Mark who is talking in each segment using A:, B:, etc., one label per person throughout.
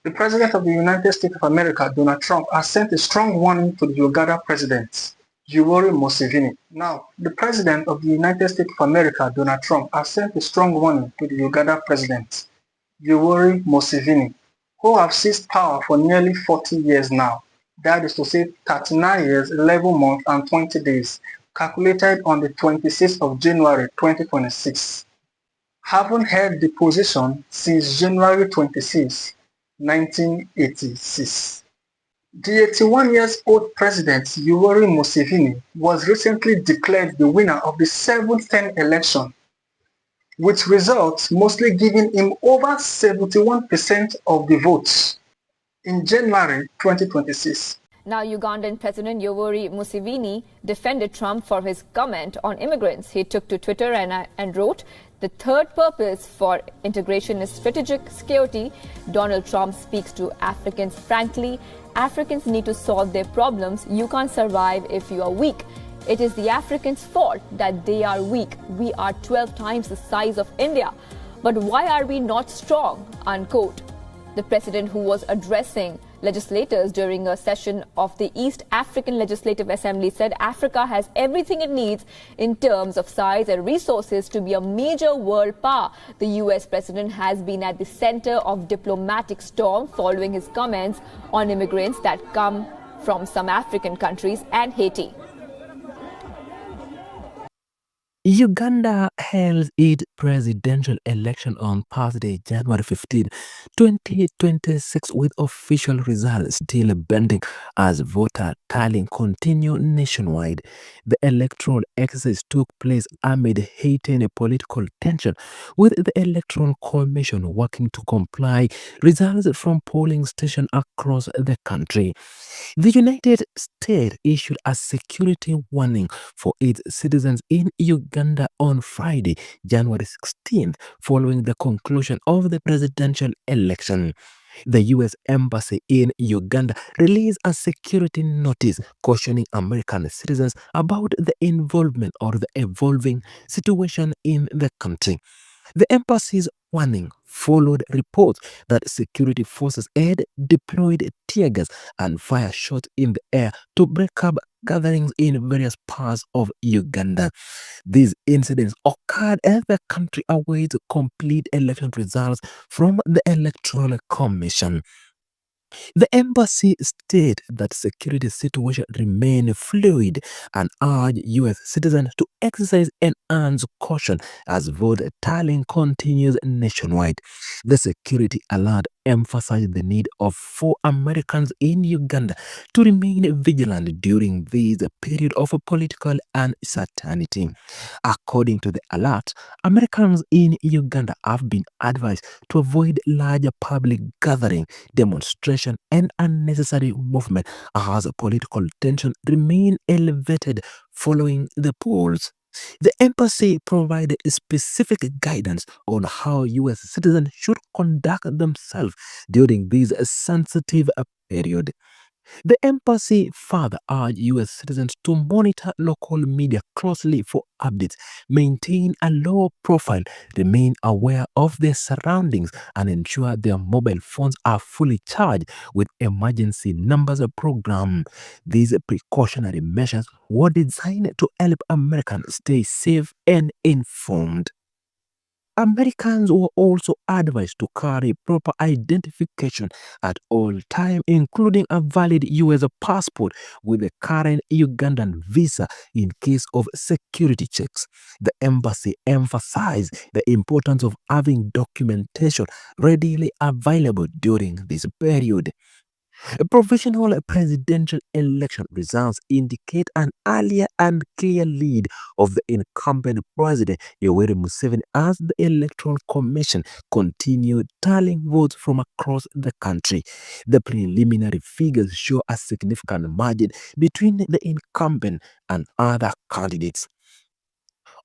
A: The President of the United States of America, Donald Trump, has sent a strong warning to the Uganda President, Yoweri Museveni. Now, the President of the United States of America, Donald Trump, has sent a strong warning to the Uganda President, Yoweri Museveni, who have seized power for nearly 40 years now. That is to say 39 years, 11 months and 20 days, calculated on the 26th of January 2026. Haven't held the position since January 26, 1986. The 81 years old President Yoweri Museveni was recently declared the winner of the 7th term election, with results mostly giving him over 71% of the votes in January 2026.
B: Now, Ugandan President Yoweri Museveni defended Trump for his comment on immigrants. He took to Twitter and wrote, "The third purpose for integration is strategic security. Donald Trump speaks to Africans frankly. Africans need to solve their problems. You can't survive if you are weak. It is the Africans' fault that they are weak. We are 12 times the size of India. But why are we not strong?" Unquote. The president, who was addressing legislators during a session of the East African Legislative Assembly, said Africa has everything it needs in terms of size and resources to be a major world power. The US president has been at the center of diplomatic storm following his comments on immigrants that come from some African countries and Haiti.
C: Uganda held its presidential election on Thursday, January 15, 2026, with official results still pending as voter tallying continued nationwide. The electoral exercise took place amid heightened political tension, with the Electoral Commission working to comply results from polling stations across the country. The United States issued a security warning for its citizens in Uganda on Friday, January 16th, following the conclusion of the presidential election. The U.S. Embassy in Uganda released a security notice cautioning American citizens about the involvement or the evolving situation in the country. The embassy's warning followed reports that security forces had deployed tear gas and fire shots in the air to break up gatherings in various parts of Uganda. These incidents occurred as the country awaits complete election results from the Electoral Commission. The embassy stated that security situation remained fluid and urged U.S. citizens to exercise enhanced caution as vote tallying continues nationwide. The security alert emphasized the need for Americans in Uganda to remain vigilant during this period of political uncertainty. According to the alert, Americans in Uganda have been advised to avoid larger public gatherings, demonstration, and unnecessary movement as political tension remain elevated following the polls. The embassy provided specific guidance on how U.S. citizens should conduct themselves during this sensitive period. The embassy further urged U.S. citizens to monitor local media closely for updates, maintain a low profile, remain aware of their surroundings, and ensure their mobile phones are fully charged with emergency numbers program. These precautionary measures were designed to help Americans stay safe and informed. Americans were also advised to carry proper identification at all times, including a valid U.S. passport with a current Ugandan visa in case of security checks. The embassy emphasized the importance of having documentation readily available during this period. Provisional presidential election results indicate an earlier and clear lead of the incumbent president Yoweri Museveni as the Electoral Commission continued tallying votes from across the country. The preliminary figures show a significant margin between the incumbent and other candidates.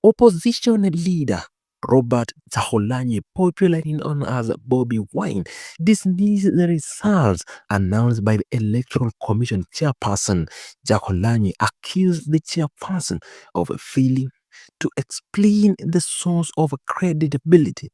C: Opposition leader Robert Chaholanyi, popularly known as Bobby Wine, dismissed the results announced by the Electoral Commission chairperson. Chaholanyi accused the chairperson of failing to explain the source of credibility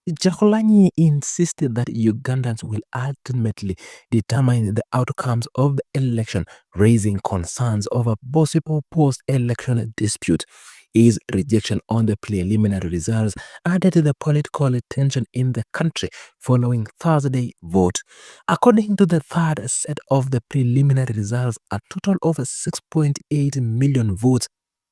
C: Jakolani insisted that Ugandans will ultimately determine the outcomes of the election, raising concerns over possible post-election dispute. His rejection on the preliminary results added to the political tension in the country following Thursday vote. According to the third set of the preliminary results, a total of 6.8 million votes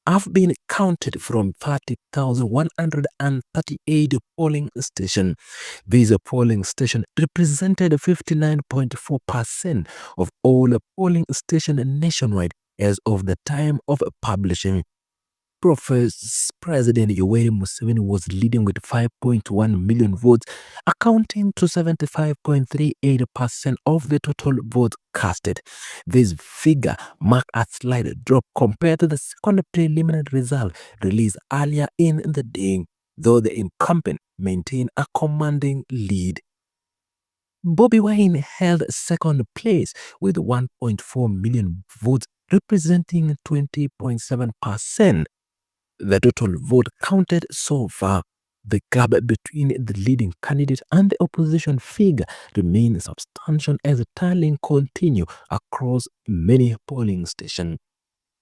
C: have been counted from 30,138 polling stations. These polling stations represented 59.4% of all polling stations nationwide as of the time of publishing. President Yoweri Museveni was leading with 5.1 million votes, accounting to 75.38% of the total votes casted. This figure marked a slight drop compared to the second preliminary result released earlier in the day, though the incumbent maintained a commanding lead. Bobi Wine held second place with 1.4 million votes, representing 20.7%. The total vote counted so far. The gap between the leading candidate and the opposition figure remains substantial as tallying continues across many polling stations.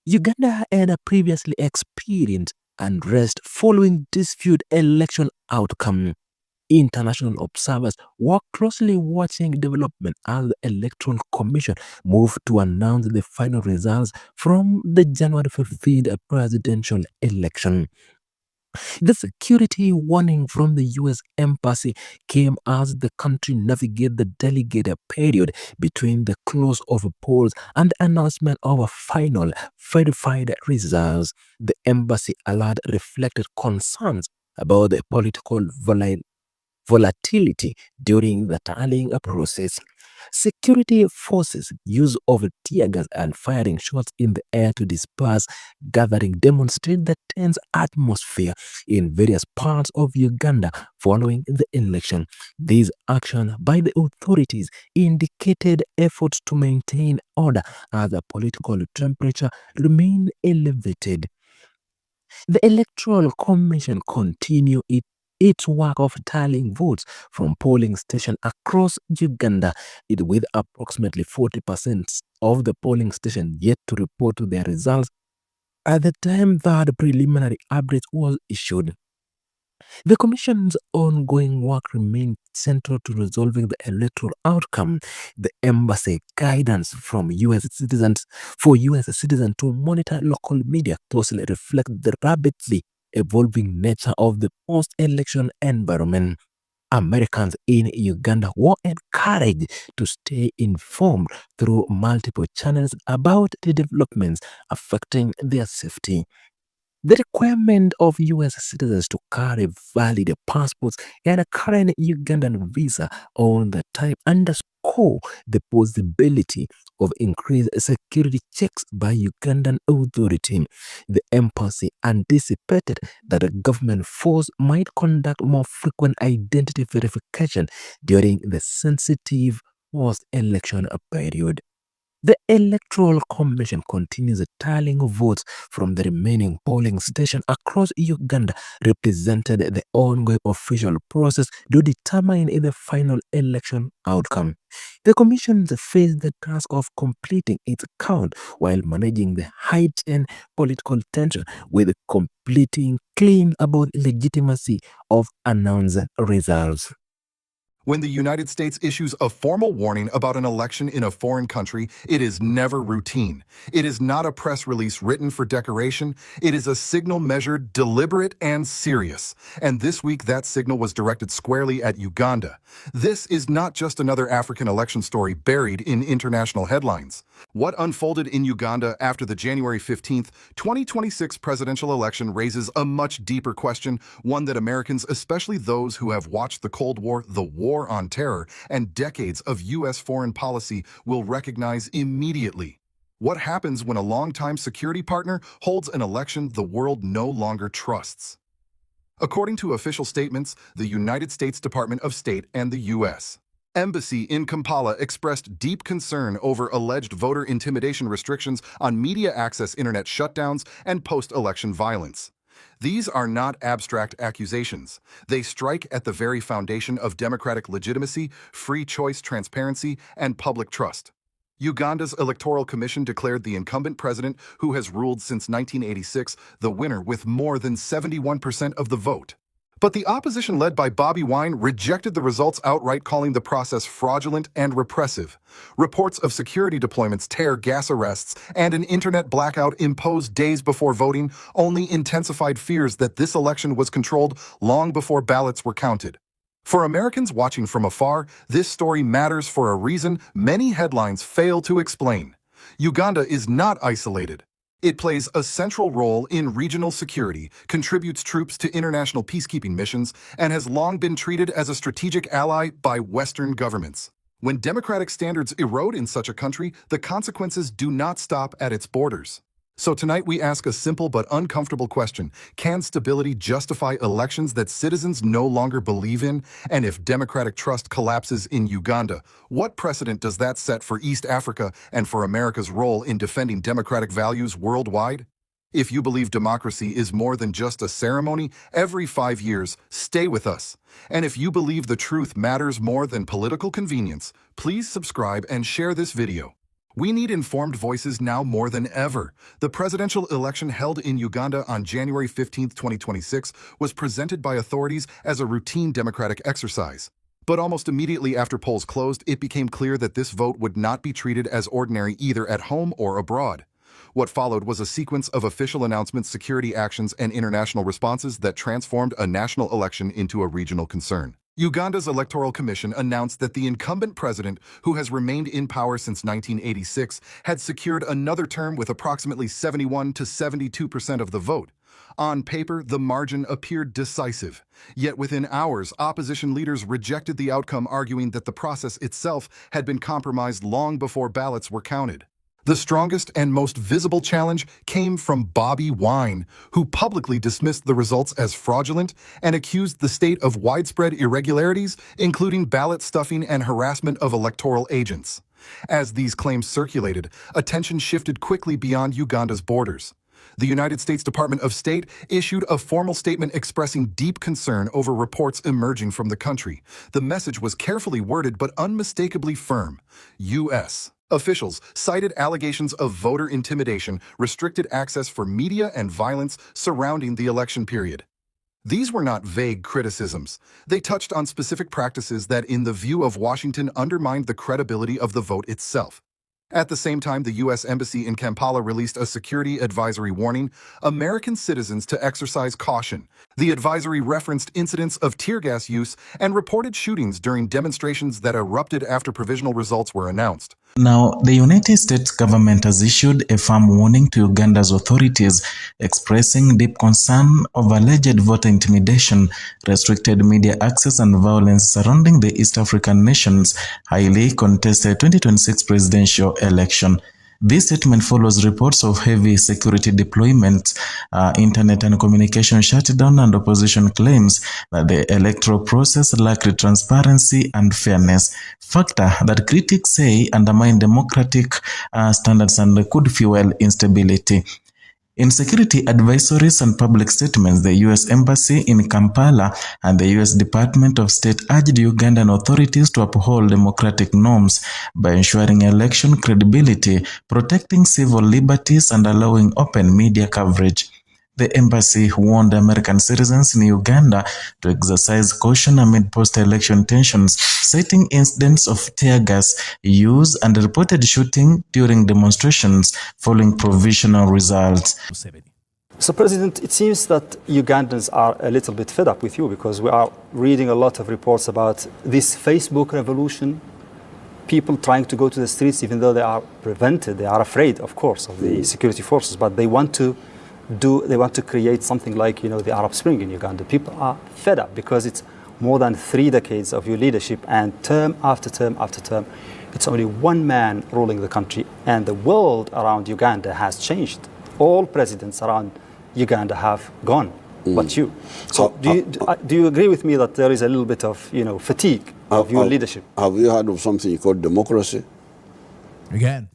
C: Uganda had previously experienced unrest following dispute election outcome. International observers were closely watching development as the Electoral Commission moved to announce the final results from the January 15th presidential election. The security warning from the U.S. Embassy came as the country navigated the delicate period between the close of polls and the announcement of final verified results. The embassy alert reflected concerns about the political volatility during the tallying process. Security forces' use of tear gas and firing shots in the air to disperse gathering demonstrate the tense atmosphere in various parts of Uganda following the election. These actions by the authorities indicated efforts to maintain order as the political temperature remained elevated. The Electoral Commission continued its work of tallying votes from polling stations across Uganda, with approximately 40% of the polling stations yet to report their results at the time that the preliminary update was issued. The Commission's ongoing work remains central to resolving the electoral outcome. The embassy guidance from U.S. citizens to monitor local media closely reflects the rapidly evolving nature of the post-election environment. Americans in Uganda were encouraged to stay informed through multiple channels about the developments affecting their safety. The requirement of U.S. citizens to carry valid passports and a current Ugandan visa on the time underscore the possibility of increased security checks by Ugandan authorities. The embassy anticipated that the government force might conduct more frequent identity verification during the sensitive post-election period. The Electoral Commission continues tallying votes from the remaining polling stations across Uganda, represented the ongoing official process to determine the final election outcome. The Commission faced the task of completing its count while managing the heightened political tension with completing claims about legitimacy of announced results.
D: When the United States issues a formal warning about an election in a foreign country, it is never routine. It is not a press release written for decoration. It is a signal measured, deliberate, and serious. And this week, that signal was directed squarely at Uganda. This is not just another African election story buried in international headlines. What unfolded in Uganda after the January 15th, 2026 presidential election raises a much deeper question, one that Americans, especially those who have watched the Cold War, the War on Terror, and decades of U.S. foreign policy will recognize immediately. What happens when a longtime security partner holds an election the world no longer trusts? According to official statements, the United States Department of State and the U.S. Embassy in Kampala expressed deep concern over alleged voter intimidation restrictions on media access, internet shutdowns, and post-election violence. These are not abstract accusations. They strike at the very foundation of democratic legitimacy, free choice, transparency, and public trust. Uganda's Electoral Commission declared the incumbent president, who has ruled since 1986, the winner with more than 71% of the vote. But the opposition led by Bobi Wine rejected the results outright, calling the process fraudulent and repressive. Reports of security deployments, tear gas arrests, and an internet blackout imposed days before voting only intensified fears that this election was controlled long before ballots were counted. For Americans watching from afar, this story matters for a reason many headlines fail to explain. Uganda is not isolated. It plays a central role in regional security, contributes troops to international peacekeeping missions, and has long been treated as a strategic ally by Western governments. When democratic standards erode in such a country, the consequences do not stop at its borders. So tonight we ask a simple but uncomfortable question. Can stability justify elections that citizens no longer believe in? And if democratic trust collapses in Uganda, what precedent does that set for East Africa and for America's role in defending democratic values worldwide? If you believe democracy is more than just a ceremony every 5 years, stay with us. And if you believe the truth matters more than political convenience, please subscribe and share this video. We need informed voices now more than ever. The presidential election held in Uganda on January 15, 2026, was presented by authorities as a routine democratic exercise. But almost immediately after polls closed, it became clear that this vote would not be treated as ordinary either at home or abroad. What followed was a sequence of official announcements, security actions, and international responses that transformed a national election into a regional concern. Uganda's Electoral Commission announced that the incumbent president, who has remained in power since 1986, had secured another term with approximately 71 to 72% of the vote. On paper, the margin appeared decisive. Yet within hours, opposition leaders rejected the outcome, arguing that the process itself had been compromised long before ballots were counted. The strongest and most visible challenge came from Bobi Wine, who publicly dismissed the results as fraudulent and accused the state of widespread irregularities, including ballot stuffing and harassment of electoral agents. As these claims circulated, attention shifted quickly beyond Uganda's borders. The United States Department of State issued a formal statement expressing deep concern over reports emerging from the country. The message was carefully worded but unmistakably firm. U.S. officials cited allegations of voter intimidation, restricted access for media, and violence surrounding the election period. These were not vague criticisms. They touched on specific practices that, in the view of Washington, undermined the credibility of the vote itself. At the same time, the U.S. Embassy in Kampala released a security advisory warning American citizens to exercise caution. The advisory referenced incidents of tear gas use and reported shootings during demonstrations that erupted after provisional results were announced.
E: Now, the United States government has issued a firm warning to Uganda's authorities, expressing deep concern of alleged voter intimidation, restricted media access, and violence surrounding the East African nation's highly contested 2026 presidential election. This statement follows reports of heavy security deployment, internet and communication shutdown, and opposition claims that the electoral process lacked transparency and fairness, factor that critics say undermine democratic standards and could fuel instability. In security advisories and public statements, the U.S. Embassy in Kampala and the U.S. Department of State urged Ugandan authorities to uphold democratic norms by ensuring election credibility, protecting civil liberties, and allowing open media coverage. The embassy warned American citizens in Uganda to exercise caution amid post-election tensions, citing incidents of tear gas use and reported shooting during demonstrations following provisional results.
F: So, President, it seems that Ugandans are a little bit fed up with you because we are reading a lot of reports about this Facebook revolution, people trying to go to the streets even though they are prevented, they are afraid, of course, of the security forces, but they want to create something like, the Arab Spring in Uganda. People are fed up because it's more than 3 decades of your leadership, and term after term after term, it's only one man ruling the country, and the world around Uganda has changed. All presidents around Uganda have gone, but you. So do you agree with me that there is a little bit of, fatigue of your leadership?
G: Have you heard of something called democracy?
H: Again,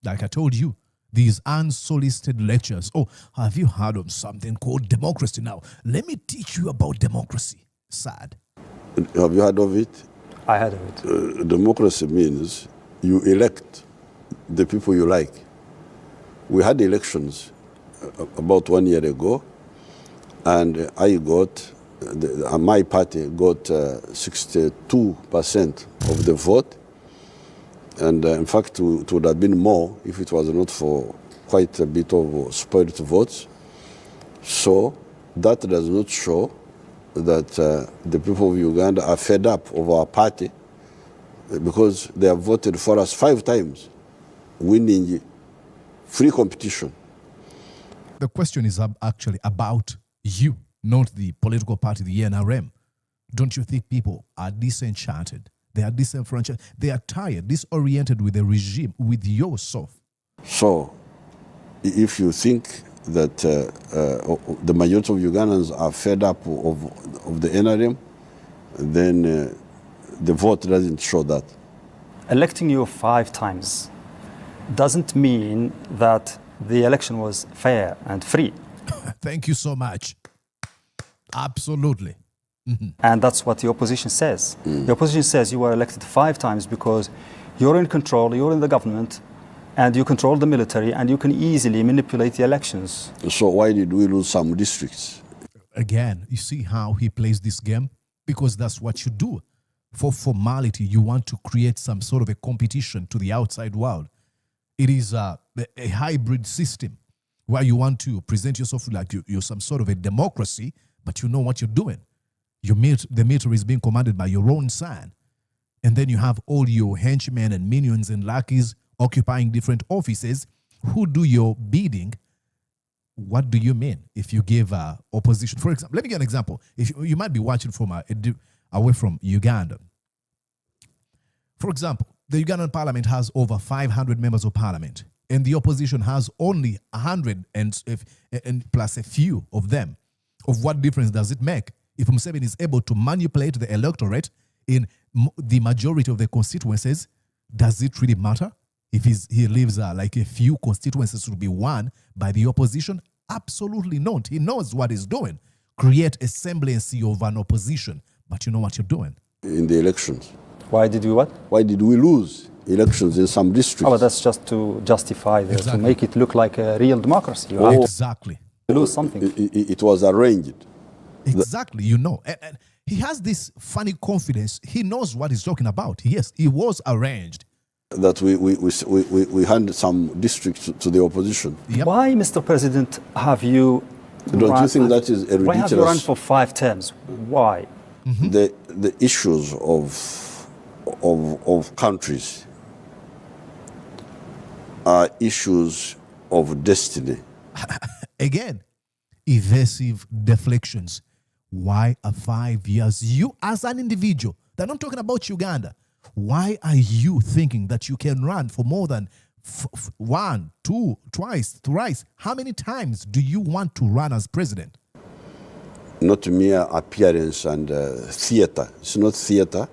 H: like I told you,
G: these unsolicited lectures. Oh, have you heard of something called democracy? Now, let me teach you about democracy. Sad.
H: Have you heard of it?
F: I heard of it.
H: Democracy means you elect the people you like. We had elections about 1 year ago, and I got, my party got 62% of the vote. And in fact, it would have been more if it was not for quite a bit of spoiled votes. So that does not show that the people of Uganda are fed up of our party, because they have voted for us 5 times, winning free competition.
G: The question is actually about you, not the political party, the NRM. Don't you think people are disenchanted? They are disenfranchised. They are tired, disoriented with the regime, with yourself.
H: So, if you think that the majority of Ugandans are fed up of the NRM, then the vote doesn't show that.
F: Electing you 5 times doesn't mean that the election was fair and free.
G: Thank you so much. Absolutely. Mm-hmm.
F: And that's what the opposition says. The opposition says you were elected 5 times because you're in control, you're in the government, and you control the military, and you can easily manipulate the elections.
H: So why did we lose some districts?
G: Again, you see how he plays this game? Because that's what you do. For formality, you want to create some sort of a competition to the outside world. It is a hybrid system where you want to present yourself like you're some sort of a democracy, but you know what you're doing. The military is being commanded by your own son. And then you have all your henchmen and minions and lackeys occupying different offices who do your bidding. What do you mean if you give opposition? For example, let me give an example. If you might be watching from away from Uganda. For example, the Ugandan parliament has over 500 members of parliament, and the opposition has only 100 and plus a few of them. Of what difference does it make? If Museveni is able to manipulate the electorate in the majority of the constituencies, does it really matter? If he leaves like a few constituencies to be won by the opposition? Absolutely not. He knows what he's doing. Create a semblance of an opposition, but you know what you're doing.
H: In the elections.
F: Why did we what?
H: Why did we lose elections in some districts?
F: Oh, but that's just to justify this,
G: Exactly.
F: to make it look like a real democracy. You
H: Oh.
F: have
G: Exactly.
F: to lose something.
H: It was arranged.
G: Exactly, you know. And he has this funny confidence. He knows what he's talking about. Yes, it was arranged.
H: That we handed some districts to the opposition.
G: Yep.
F: Why, Mr. President, have you...
H: Don't you think that is a
F: Why have you run
H: ridiculous...
F: for 5 terms? Why?
H: The issues of countries are issues of destiny.
G: Again, evasive deflections. Why are 5 years? You as an individual, they're not talking about Uganda. Why are you thinking that you can run for more than 1, 2, twice, thrice? How many times do you want to run as president?
H: Not mere appearance and theater. It's not theater.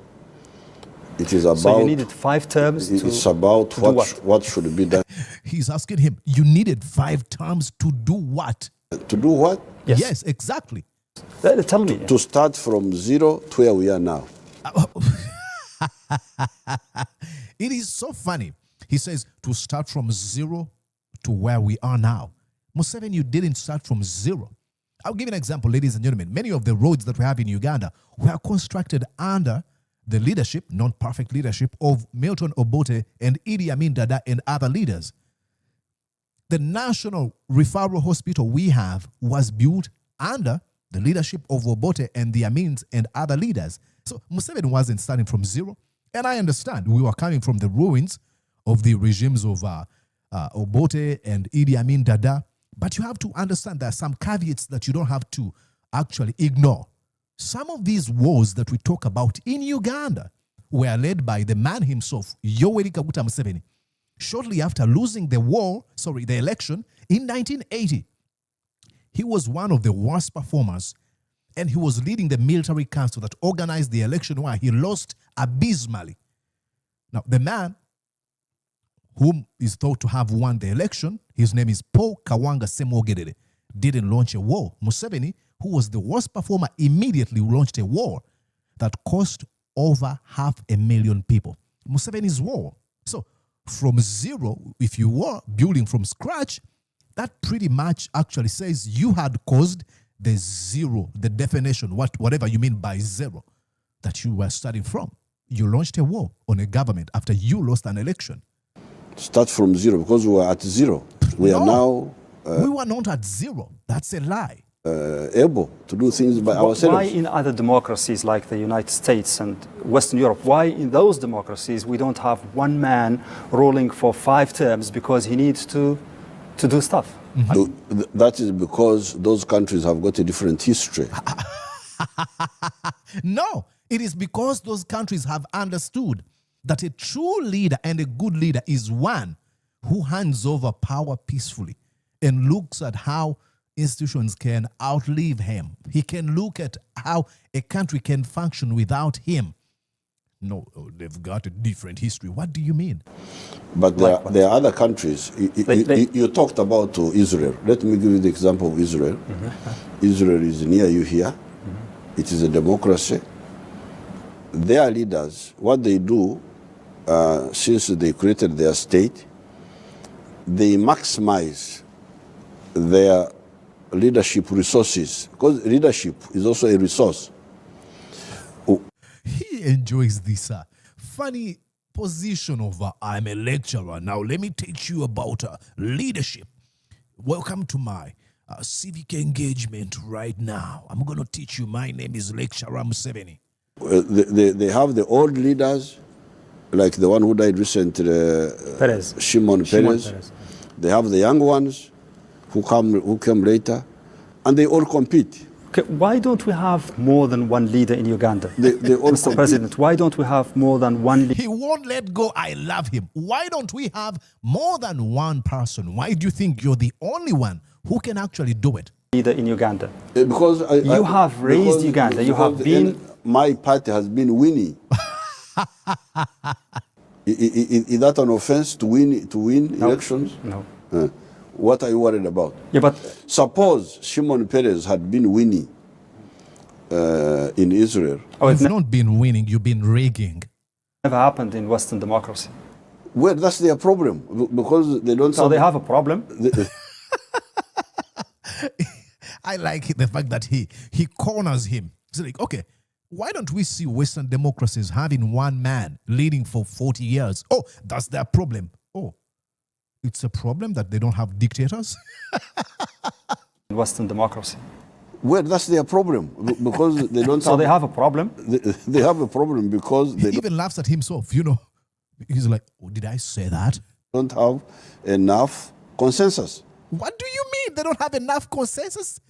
H: It is about...
F: So you needed 5 terms to...
H: It's about
F: to do
H: what should be done.
G: He's asking him, you needed 5 terms to do what?
H: To do what?
G: Yes, exactly.
F: Tell me.
H: To start from 0 to where we are now.
G: It is so funny. He says to start from 0 to where we are now. Museveni, you didn't start from 0. I'll give you an example, ladies and gentlemen. Many of the roads that we have in Uganda were constructed under the leadership, non-perfect leadership, of Milton Obote and Idi Amin Dada and other leaders. The National Referral Hospital we have was built under the leadership of Obote and the Amins and other leaders. So Museveni wasn't starting from 0. And I understand we were coming from the ruins of the regimes of Obote and Idi Amin Dada. But you have to understand there are some caveats that you don't have to actually ignore. Some of these wars that we talk about in Uganda were led by the man himself, Yoweri Museveni, shortly after losing the election in 1980. He was one of the worst performers, and he was leading the military council that organized the election where he lost abysmally. Now, the man whom is thought to have won the election, his name is Paul Kawanga Ssemwogerere, didn't launch a war. Museveni, who was the worst performer, immediately launched a war that cost over 500,000 people. Museveni's war. So from zero, if you were building from scratch, that pretty much actually says you had caused the zero, the definition, whatever you mean by zero, that you were starting from. You launched a war on a government after you lost an election.
H: Start from zero because we were at zero. We are now...
G: we were not at zero. That's a lie.
H: Able to do things by ourselves.
F: Why in other democracies like the United States and Western Europe, why in those democracies we don't have one man ruling for 5 terms because he needs to do stuff?
H: Mm-hmm. That is because those countries have got a different history.
G: No, it is because those countries have understood that a true leader and a good leader is one who hands over power peacefully and looks at how institutions can outlive him. He can look at how a country can function without him. No, they've got a different history. What do you mean?
H: But there are other countries. You talked about Israel. Let me give you the example of Israel. Mm-hmm. Israel is near you here. Mm-hmm. It is a democracy. Their leaders, what they do, since they created their state, they maximize their leadership resources, because leadership is also a resource.
G: He enjoys this funny position of I'm a lecturer. Now let me teach you about leadership. Welcome to my civic engagement right now. I'm going to teach you. My name is Lecturer Museveni.
H: They have the old leaders, like the one who died recently, Shimon Peres. They have the young ones who came later, and they all compete.
F: Okay, why don't we have more than one leader in Uganda?
H: They all
F: Mr. President, why don't we have more than one leader?
G: He won't let go. I love him. Why don't we have more than one person? Why do you think you're the only one who can actually do it?
F: Leader in Uganda.
H: Because
F: you have raised Uganda. You have been...
H: My party has been winning. Is that an offense to win elections?
F: No.
H: What are you worried about?
F: Yeah, but
H: suppose Shimon Peres had been winning in Israel.
G: You've not been winning, you've been rigging.
F: Never happened in Western democracy.
H: Well, that's their problem, because they don't...
F: So they have a problem?
G: I like the fact that he corners him. It's like, okay, why don't we see Western democracies having one man leading for 40 years? Oh, that's their problem. Oh, it's a problem that they don't have dictators?
F: In Western democracy.
H: Well, that's their problem, because they don't...
F: So they have a problem?
H: They have a problem because...
G: He even laughs at himself, you know. He's like, oh, did I say that?
H: Don't have enough consensus.
G: What do you mean they don't have enough consensus?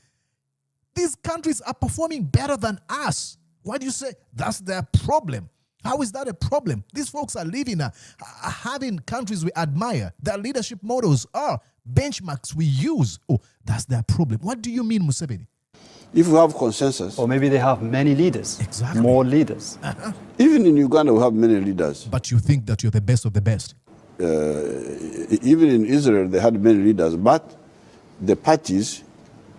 G: These countries are performing better than us. Why do you say that's their problem? How is that a problem? These folks are living, having countries we admire. Their leadership models are benchmarks we use. Oh, that's their problem. What do you mean, Museveni?
H: If we have consensus...
F: Or maybe they have many leaders.
G: Exactly.
F: More leaders.
H: Even in Uganda, we have many leaders.
G: But you think that you're the best of the best?
H: Even in Israel, they had many leaders. But the parties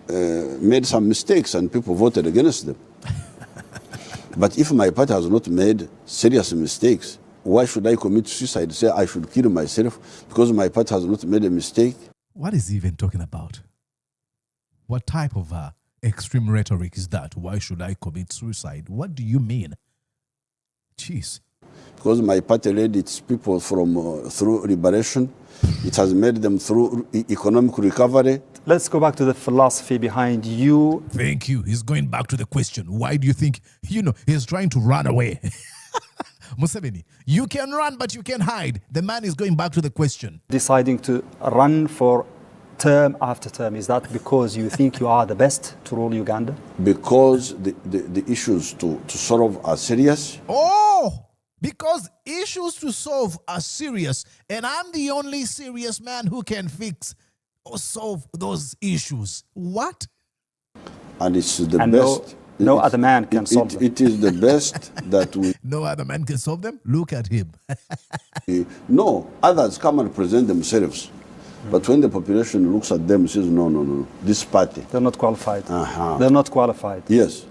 H: made some mistakes and people voted against them. But if my party has not made serious mistakes, why should I commit suicide? Say I should kill myself because my party has not made a mistake?
G: What is he even talking about? What type of extreme rhetoric is that? Why should I commit suicide? What do you mean? Jeez.
H: Because my party led its people from through liberation. It has made them through economic recovery.
F: Let's go back to the philosophy behind you.
G: Thank you. He's going back to the question. Why do you think, he's trying to run away? Museveni, you can run, but you can hide. The man is going back to the question.
F: Deciding to run for term after term, is that because you think you are the best to rule Uganda?
H: Because the issues to solve are serious.
G: Oh! Because issues to solve are serious, and I'm the only serious man who can fix or solve those issues. What?
H: And it's the best.
F: No other man can solve them.
H: It is the best that we...
G: No other man can solve them? Look at him.
H: No, others come and present themselves. But when the population looks at them and says, no, this party.
F: They're not qualified. They're not qualified.
H: Yes.